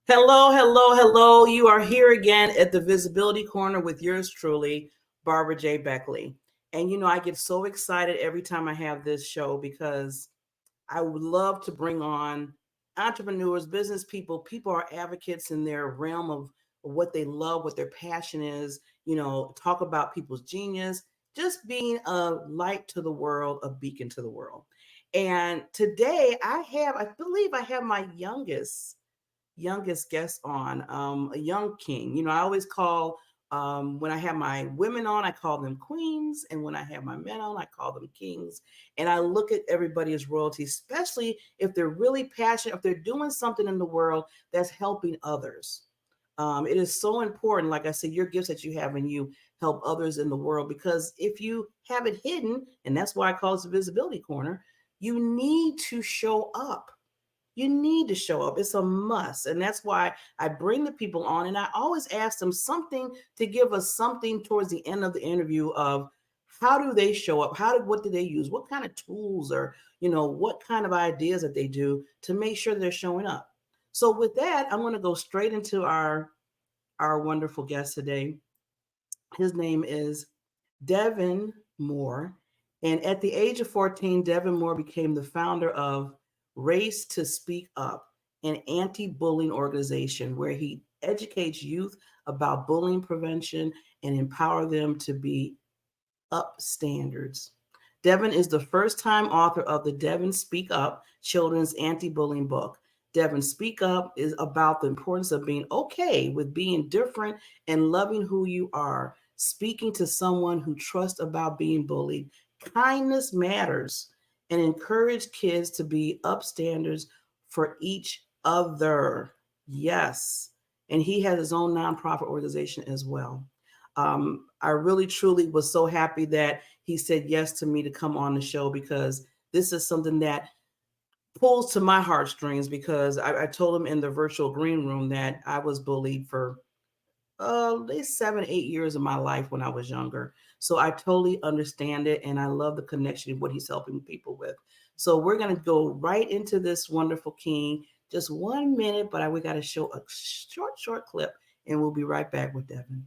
Hello, hello, hello. You are here again at the Visibility Corner with yours truly, Barbara J. Beckley. And I get so excited every time I have this show because I would love to bring on entrepreneurs, business people. People are advocates in their realm of what they love, what their passion is, talk about people's genius, just being a light to the world, a beacon to the world. And today I believe I have my youngest guest on, a young king. I always call, when I have my women on, I call them queens. And when I have my men on, I call them kings. And I look at everybody as royalty, especially if they're really passionate, if they're doing something in the world that's helping others. It is so important, like I said, your gifts that you have and you help others in the world, because if you have it hidden, and that's why I call it the visibility corner, you need to show up. You need to show up. It's a must. And that's why I bring the people on and I always ask them something to give us something towards the end of the interview of how do they show up? What do they use? What kind of tools or, what kind of ideas that they do to make sure they're showing up. So with that, I'm going to go straight into our wonderful guest today. His name is Devin Moore. And at the age of 14, Devin Moore became the founder of Race to Speak Up, an anti bullying organization where he educates youth about bullying prevention and empower them to be upstanders. Devin is the first time author of the Devin Speak Up children's anti bullying book. Devin Speak Up is about the importance of being okay with being different and loving who you are, speaking to someone who trusts about being bullied. Kindness matters, and encourage kids to be upstanders for each other. Yes. And he has his own nonprofit organization as well. I really truly was so happy that he said yes to me to come on the show, because this is something that pulls to my heartstrings, because I told him in the virtual green room that I was bullied for at least 7, 8 years of my life when I was younger. So I totally understand it, and I love the connection of what he's helping people with. So we're gonna go right into this wonderful king. Just 1 minute, but we got to show a short clip, and we'll be right back with Devin.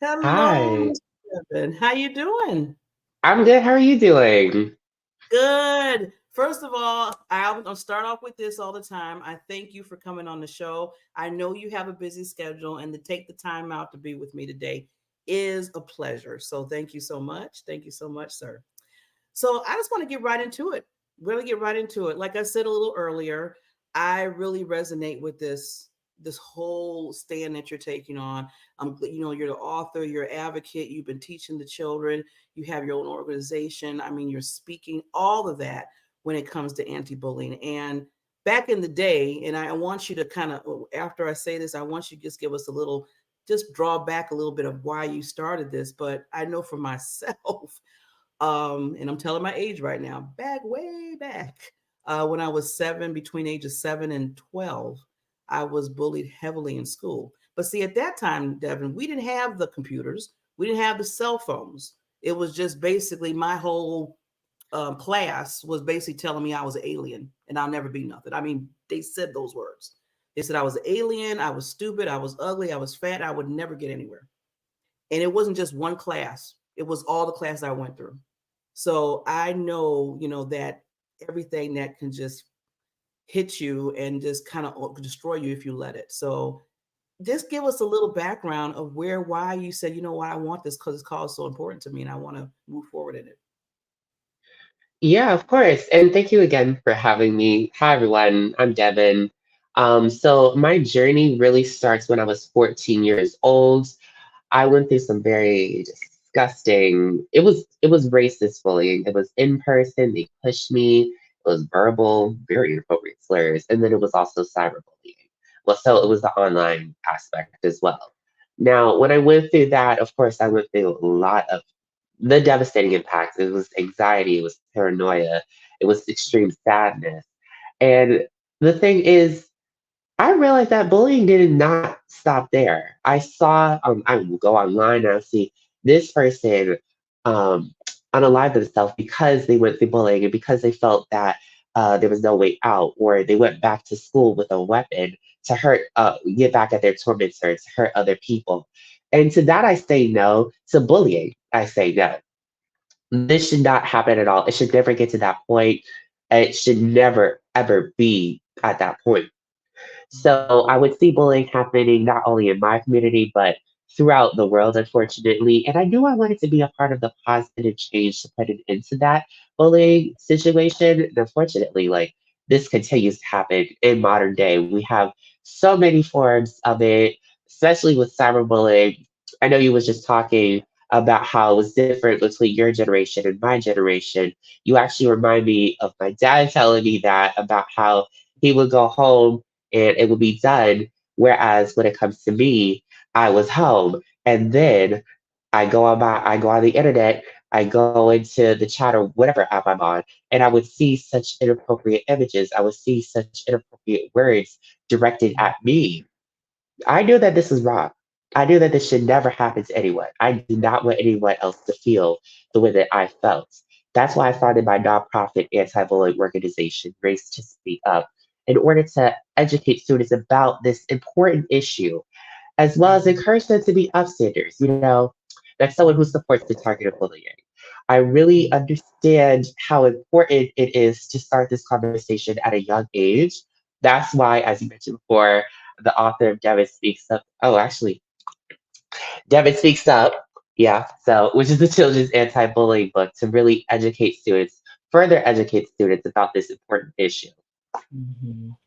Hello, Hi, Mr. Devin. How you doing? I'm good. How are you doing? Good. First of all, I'll start off with this all the time. I thank you for coming on the show. I know you have a busy schedule, and to take the time out to be with me today is a pleasure. So thank you so much. Thank you so much, sir. So I just want to get right into it. Really get right into it. Like I said a little earlier, I really resonate with this whole stand that you're taking on. You're the author, you're an advocate, you've been teaching the children, you have your own organization. I mean, you're speaking all of that when it comes to anti-bullying. And back in the day, and I want you to kind of, after I say this, I want you to just give us a little, just draw back a little bit of why you started this. But I know for myself, and I'm telling my age right now, back way back, when I was seven, between ages 7 and 12, I was bullied heavily in school. But see, at that time, Devin, we didn't have the computers, we didn't have the cell phones. It was just basically my whole class was basically telling me I was an alien and I'll never be nothing. I mean, they said those words. They said I was an alien, I was stupid, I was ugly, I was fat, I would never get anywhere. And it wasn't just one class, it was all the classes I went through. So I know, that everything that can just hit you and just kind of destroy you if you let it. So just give us a little background of why you said, you know what, I want this because it's called so important to me and I want to move forward in it. Yeah, of course. And thank you again for having me. Hi, everyone. I'm Devin. So my journey really starts when I was 14 years old. I went through some very just disgusting. It was racist bullying. It was in person. They pushed me. It was verbal, very inappropriate slurs, and then it was also cyberbullying. Well, so it was the online aspect as well. Now, when I went through that, of course, I went through a lot of the devastating impacts. It was anxiety. It was paranoia. It was extreme sadness. And the thing is, I realized that bullying did not stop there. I will go online and I'll see this person um, unalive themselves because they went through bullying and because they felt that there was no way out, or they went back to school with a weapon to get back at their tormentors, to hurt other people. And to that, I say no. To bullying, I say no. This should not happen at all. It should never get to that point. It should never, ever be at that point. So I would see bullying happening not only in my community, but throughout the world, unfortunately. And I knew I wanted to be a part of the positive change to put an end to that bullying situation. And unfortunately, like this continues to happen in modern day. We have so many forms of it, especially with cyberbullying. I know you was just talking about how it was different between your generation and my generation. You actually remind me of my dad telling me that about how he would go home and it would be done. Whereas when it comes to me, I was home and then I go on the internet, I go into the chat or whatever app I'm on, and I would see such inappropriate images. I would see such inappropriate words directed at me. I knew that this was wrong. I knew that this should never happen to anyone. I do not want anyone else to feel the way that I felt. That's why I founded my nonprofit anti-bullying organization, Race to Speak Up, in order to educate students about this important issue, as well as encourage them to be upstanders, that's someone who supports the target of bullying. I really understand how important it is to start this conversation at a young age. That's why, as you mentioned before, the author of Devin Speaks Up. Oh, actually, Devin Speaks Up. Yeah. So, which is the children's anti-bullying book to really educate students, further educate students about this important issue.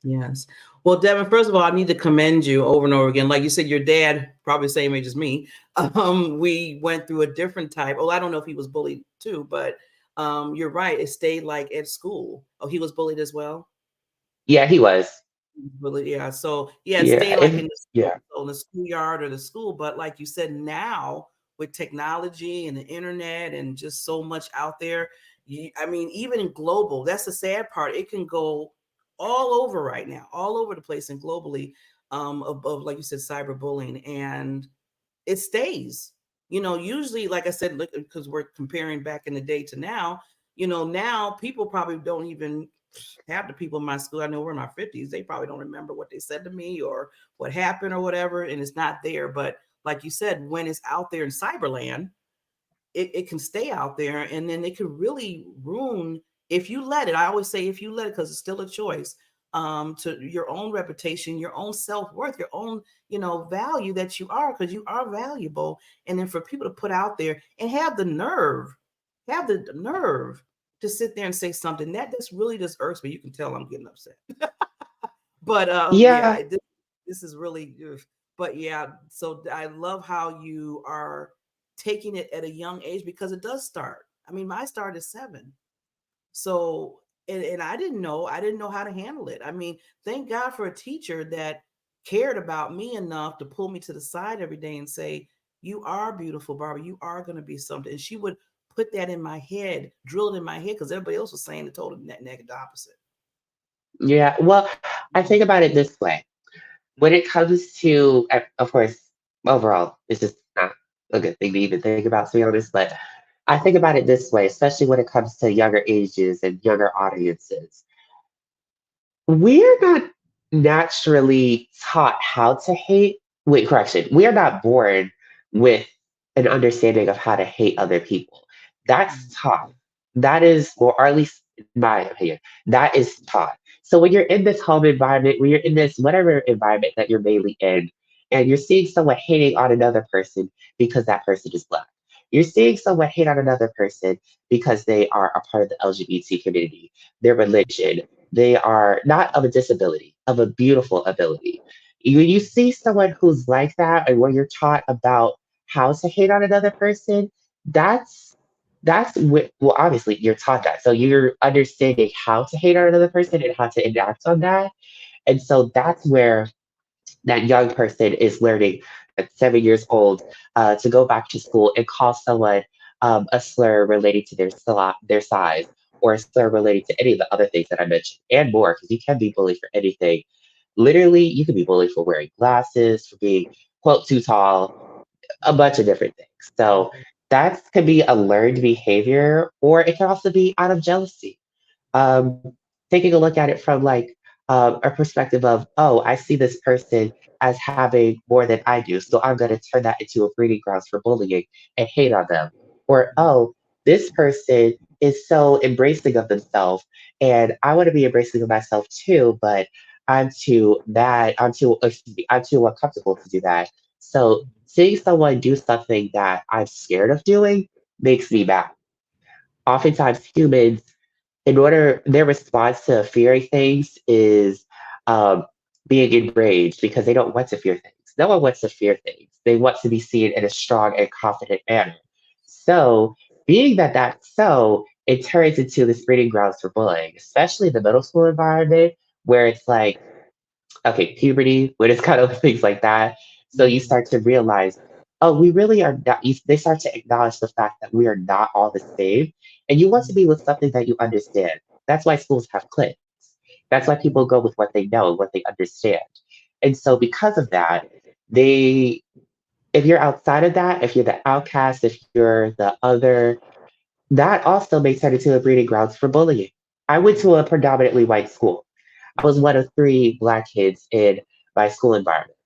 Yes. Well, Devin, first of all, I need to commend you over and over again. Like you said, your dad, probably the same age as me. We went through a different type. Oh, I don't know if he was bullied too, but you're right. It stayed like at school. Oh, he was bullied as well. Yeah, he was. Really, yeah. So yeah, Yeah, stay like in and the yeah, school, so in the schoolyard or the school. But like you said, now with technology and the internet and just so much out there, I mean, even in global, that's the sad part. It can go all over right now, all over the place and globally, of like you said, cyberbullying, and it stays. Usually, like I said, look, because we're comparing back in the day to now. Now people probably don't even half the people in my school, I know we're in our 50s, they probably don't remember what they said to me or what happened or whatever, and it's not there. But like you said, when it's out there in cyberland, it can stay out there, and then it could really ruin if you let it. I always say if you let it, because it's still a choice, to your own reputation, your own self-worth, your own, value that you are, because you are valuable. And then for people to put out there and have the nerve to sit there and say something that just really just irks me. You can tell I'm getting upset. But yeah, yeah, this is really ugh. But yeah, so I love how you are taking it at a young age, because it does start. I mean, my start is 7. So, and I didn't know how to handle it. I mean, thank God for a teacher that cared about me enough to pull me to the side every day and say, "You are beautiful, Barbara. You are going to be something." And she would put that in my head, drill it in my head, because everybody else was saying the total negative opposite. yeah. Well, I think about it this way. When it comes to, of course, overall, it's just not a good thing to even think about, to be honest. But I think about it this way, especially when it comes to younger ages and younger audiences. We're not naturally taught how to hate. Wait, correction. We are not born with an understanding of how to hate other people. That's taught. That is, or at least in my opinion, that is taught. So when you're in this home environment, when you're in this whatever environment that you're mainly in, and you're seeing someone hating on another person because that person is black. You're seeing someone hate on another person because they are a part of the LGBT community, their religion, they are not of a disability, of a beautiful ability. You see someone who's like that, and when you're taught about how to hate on another person, that's well, obviously you're taught that, so you're understanding how to hate on another person and how to enact on that. And so that's where that young person is learning at 7 years old, to go back to school and call someone, a slur relating to their size, or a slur relating to any of the other things that I mentioned and more, because you can be bullied for anything. Literally, you can be bullied for wearing glasses, for being quote too tall, a bunch of different things. So that could be a learned behavior, or it can also be out of jealousy. um, Taking a look at it from like, a perspective of, oh, I see this person as having more than I do, so I'm going to turn that into a breeding grounds for bullying and hate on them. Or, oh, this person is so embracing of themselves, and I want to be embracing of myself too, but I'm too mad, excuse me, I'm too uncomfortable to do that. So seeing someone do something that I'm scared of doing makes me mad. Oftentimes, humans, in order, their response to fearing things is, um, being enraged because they don't want to fear things. No one wants to fear things. They want to be seen in a strong and confident manner. So, being that that's so, it turns into this breeding grounds for bullying, especially in the middle school environment, where it's like, okay, puberty, when it's kind of things like that. So you Mhm. start to realize, oh, we really are not, they start to acknowledge the fact that we are not all the same. And you want to be with something that you understand. That's why schools have cliques. That's why people go with what they know and what they understand. And so because of that, they, if you're outside of that, if you're the outcast, if you're the other, that also may turn into a breeding grounds for bullying. I went to a predominantly white school. I was one of three Black kids in my school environment.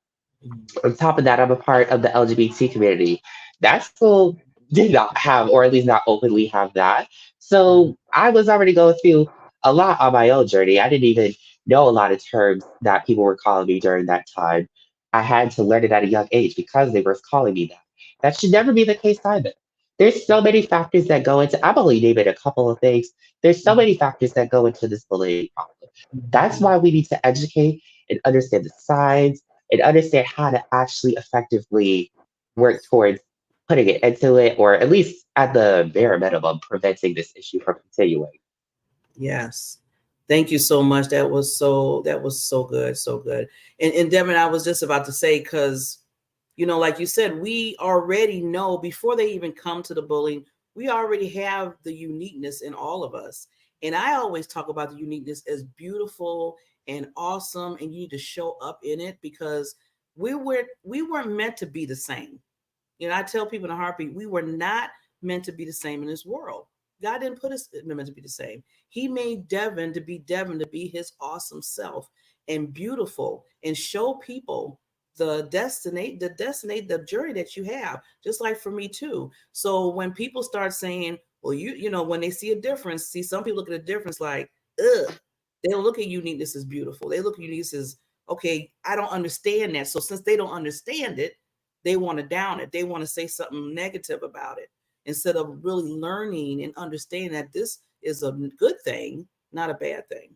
Mhm. On top of that, I'm a part of the LGBT community. That school did not have, or at least not openly have that. So I was already going through a lot on my own journey. I didn't even know a lot of terms that people were calling me during that time. I had to learn it at a young age because they were calling me that. That should never be the case either. There's so many factors that go into, I'm only naming a couple of things. There's so many factors that go into this bullying problem. That's why we need to educate and understand the signs and understand how to actually effectively work towards putting it into it, or at least at the bare minimum, preventing this issue from continuing. Yes. Thank you so much. That was so good, so good. And Devin, I was just about to say, because like you said, we already know before they even come to the bullying, we already have the uniqueness in all of us. And I always talk about the uniqueness as beautiful and awesome, and you need to show up in it because we weren't meant to be the same. I tell people in a heartbeat, we were not meant to be the same in this world. God didn't put us meant to be the same. He made Devin, to be his awesome self and beautiful and show people the journey that you have, just like for me too. So when people start saying, well, when they see a difference, see some people look at a difference like, ugh, they don't look at uniqueness as beautiful. They look at uniqueness as, okay, I don't understand that. So since they don't understand it, they want to down it. They want to say something negative about it instead of really learning and understanding that this is a good thing, not a bad thing.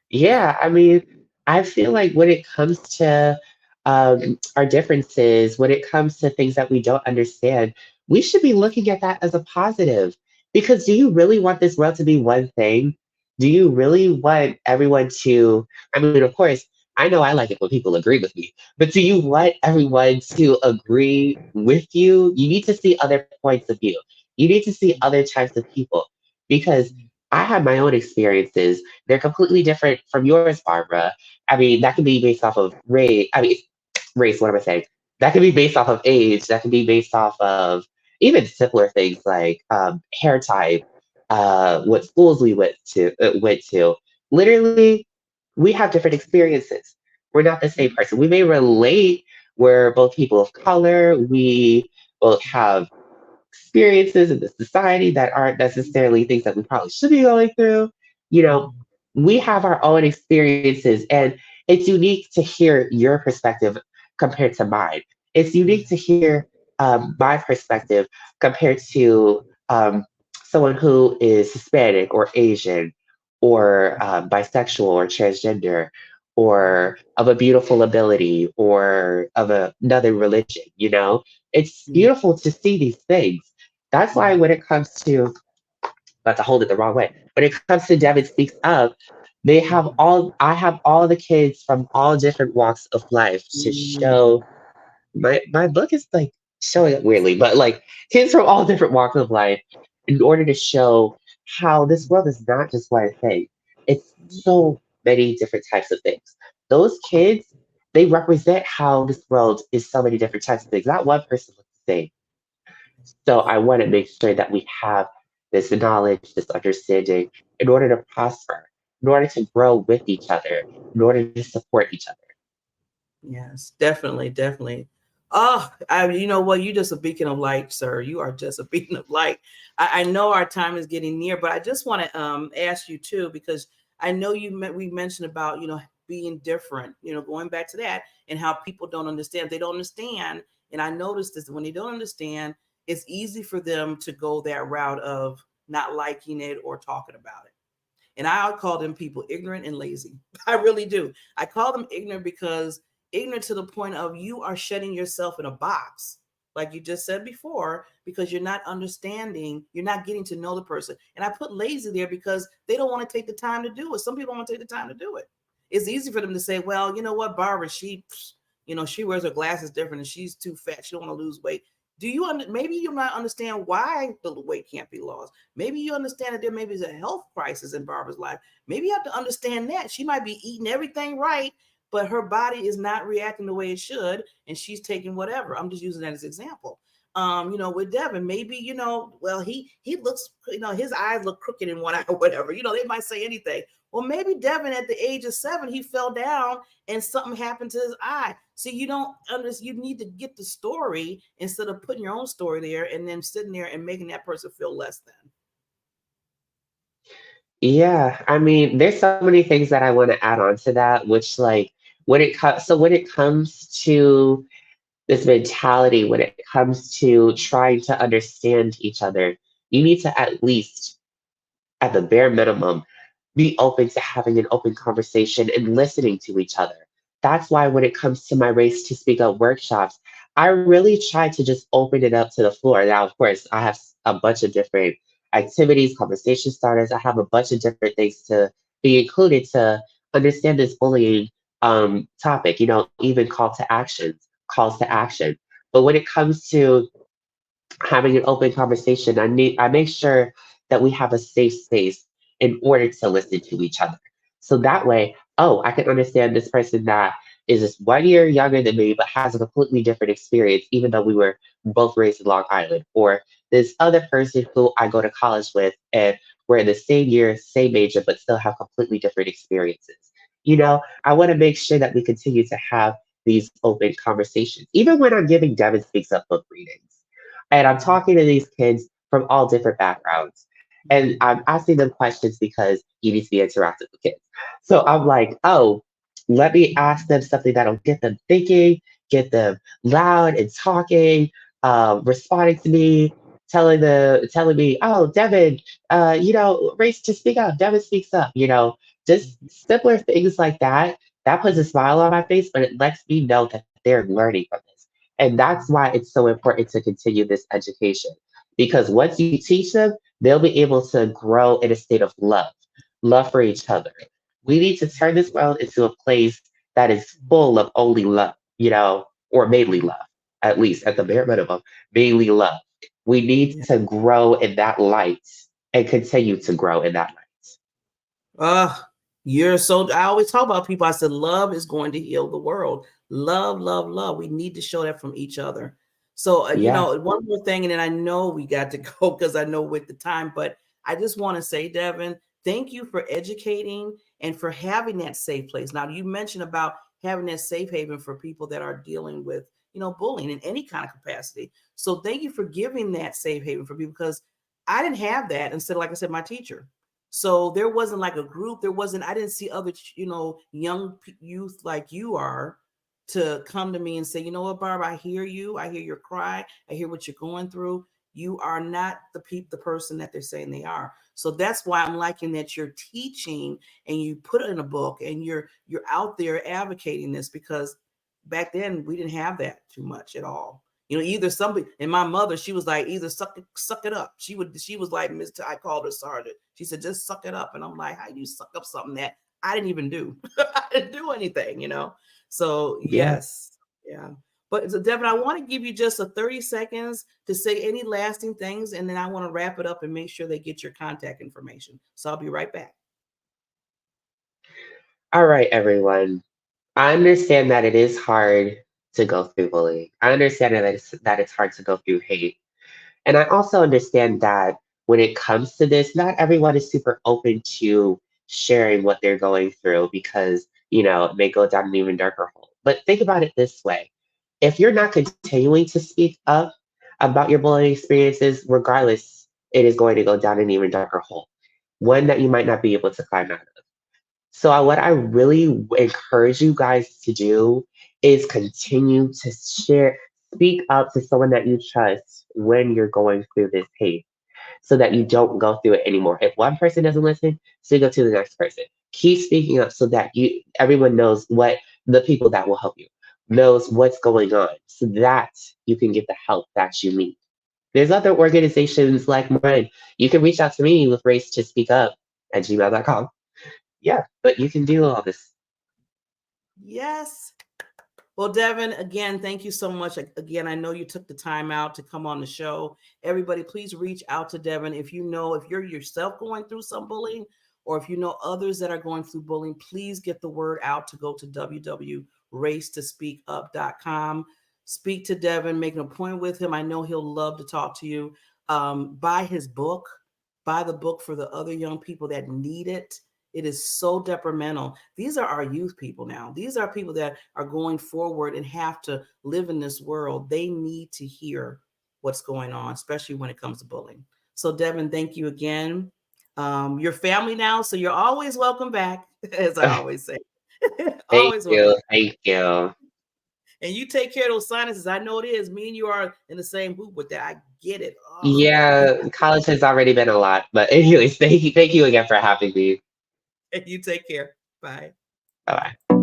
Yeah, I mean, I feel like when it comes to, our differences, when it comes to things that we don't understand, we should be looking at that as a positive. Because do you really want this world to be one thing? Do you really want everyone to? I mean, of course, I know I like it when people agree with me, but do you want everyone to agree with you? You need to see other points of view. You need to see other types of people, because I have my own experiences. They're completely different from yours, Barbara. I mean, that can be based off of race. I mean, race, what am I saying? That can be based off of age. That can be based off of even simpler things like, hair type, what schools we went to. Literally, we have different experiences. We're not the same person. We may relate. We're both people of color. We both have experiences in the society that aren't necessarily things that we probably should be going through. You know, we have our own experiences, and it's unique to hear your perspective compared to mine. It's unique to hear, my perspective compared to, someone who is Hispanic or Asian or, bisexual or transgender or of a beautiful ability or of another religion. It's Yeah. beautiful to see these things. That's why when it comes to, not to hold it the wrong way, when it comes to Devin Speaks Up, I have all the kids from all different walks of life to Mm. show. My book is like showing it weirdly, but like kids from all different walks of life in order to show how this world is not just one thing. It's so many different types of things. Those kids, they represent how this world is so many different types of things. Not one person looks the same. So I want to make sure that we have this knowledge, this understanding in order to prosper, in order to grow with each other, in order to support each other. Yes, definitely, definitely. Oh, you know what? You're just a beacon of light, sir. You are just a beacon of light. I know our time is getting near, but I just want to ask you too, because I know we mentioned about being different. Going back to that and how people don't understand. They don't understand, and I noticed this when they don't understand, it's easy for them to go that route of not liking it or talking about it. And I call them people ignorant and lazy. I really do. I call them ignorant because ignorant to the point of you are shutting yourself in a box, like you just said before, because you're not understanding, you're not getting to know the person. And I put lazy there because they don't want to take the time to do it. Some people don't want to take the time to do it. It's easy for them to say, well, you know what, Barbara, she wears her glasses different and she's too fat. She don't want to lose weight. Maybe you might understand why the weight can't be lost. Maybe you understand that there maybe is a health crisis in Barbara's life. Maybe you have to understand that she might be eating everything right, but her body is not reacting the way it should, and she's taking whatever. I'm just using that as an example. With Devin, maybe well, he looks, his eyes look crooked in one eye or whatever. They might say anything. Well, maybe Devin at the age of 7, he fell down and something happened to his eye. See, you don't understand. You need to get the story instead of putting your own story there and then sitting there and making that person feel less than. Yeah, I mean, there's so many things that I want to add on to that, which like when it comes to this mentality, when it comes to trying to understand each other, you need to at least, at the bare minimum, be open to having an open conversation and listening to each other. That's why when it comes to my Race to Speak Up workshops, I really try to just open it up to the floor. Now, of course, I have a bunch of different activities, conversation starters. I have a bunch of different things to be included to understand this bullying topic, even calls to action. But when it comes to having an open conversation, I make sure that we have a safe space in order to listen to each other. So that way, oh, I can understand this person that is just 1 year younger than me, but has a completely different experience, even though we were both raised in Long Island. Or this other person who I go to college with, and we're in the same year, same major, but still have completely different experiences. I want to make sure that we continue to have these open conversations, even when I'm giving Devin Speaks Up book readings. And I'm talking to these kids from all different backgrounds. And I'm asking them questions because you need to be interactive with kids. So I'm like, oh, let me ask them something that'll get them thinking, get them loud and talking, responding to me, telling me, oh, Devin, Race to Speak Up, Devin speaks up, just simpler things like that. That puts a smile on my face, but it lets me know that they're learning from this. And that's why it's so important to continue this education. Because once you teach them, they'll be able to grow in a state of love for each other. We need to turn this world into a place that is full of only love, or mainly love, at least at the bare minimum, mainly love. We need Yeah. to grow in that light and continue to grow in that light. Uh, you're so. I always talk about people. I said, love is going to heal the world. Love, love, love. We need to show that from each other. So, Yeah. one more thing, and then I know we got to go because I know with the time, but I just want to say, Devin, thank you for educating and for having that safe place. Now, you mentioned about having that safe haven for people that are dealing with, bullying in any kind of capacity. So, thank you for giving that safe haven for people because I didn't have that instead of, like I said, my teacher. So there wasn't like a group. I didn't see other, young youth like you are to come to me and say, you know what, Barb, I hear you. I hear your cry. I hear what you're going through. You are not the person that they're saying they are. So that's why I'm liking that you're teaching and you put it in a book and you're out there advocating this because back then we didn't have that too much at all. Either somebody, and my mother, she was like, either suck it up. She was like, Mr. I called her Sergeant. She said, just suck it up. And I'm like, how do you suck up something that I didn't even do? I didn't do anything. So Yeah. yes, yeah. But so Devin, I want to give you just a 30 seconds to say any lasting things, and then I want to wrap it up and make sure they get your contact information. So I'll be right back. All right, everyone. I understand that it is hard to go through bullying. I understand that it's hard to go through hate. And I also understand that when it comes to this, not everyone is super open to sharing what they're going through because, it may go down an even darker hole. But think about it this way. If you're not continuing to speak up about your bullying experiences, regardless, it is going to go down an even darker hole, one that you might not be able to climb out of. So, what I really encourage you guys to do is continue to share, speak up to someone that you trust when you're going through this hate so that you don't go through it anymore. If one person doesn't listen, speak up to the next person. Keep speaking up so that everyone knows what the people that will help you knows what's going on so that you can get the help that you need. There's other organizations like mine. You can reach out to me with race to speak up at gmail.com. Yeah, but you can do all this. Yes. Well, Devin, again, thank you so much. Again, I know you took the time out to come on the show. Everybody, please reach out to Devin if if you're yourself going through some bullying, or if you know others that are going through bullying, please get the word out to go to www.racetospeakup.com. Speak to Devin, make an appointment with him. I know he'll love to talk to you. Buy his book, buy the book for the other young people that need it. It is so detrimental. These are our youth people now. These are people that are going forward and have to live in this world. They need to hear what's going on, especially when it comes to bullying. So, Devin, thank you again. You're family now, so you're always welcome back, as I always say. Thank Always welcome you. back. Thank you. And you take care of those sinuses. I know it is. Me and you are in the same group with that. I get it. Oh. Yeah, college has already been a lot, but anyways, thank you again for having me. You take care. Bye. Bye bye.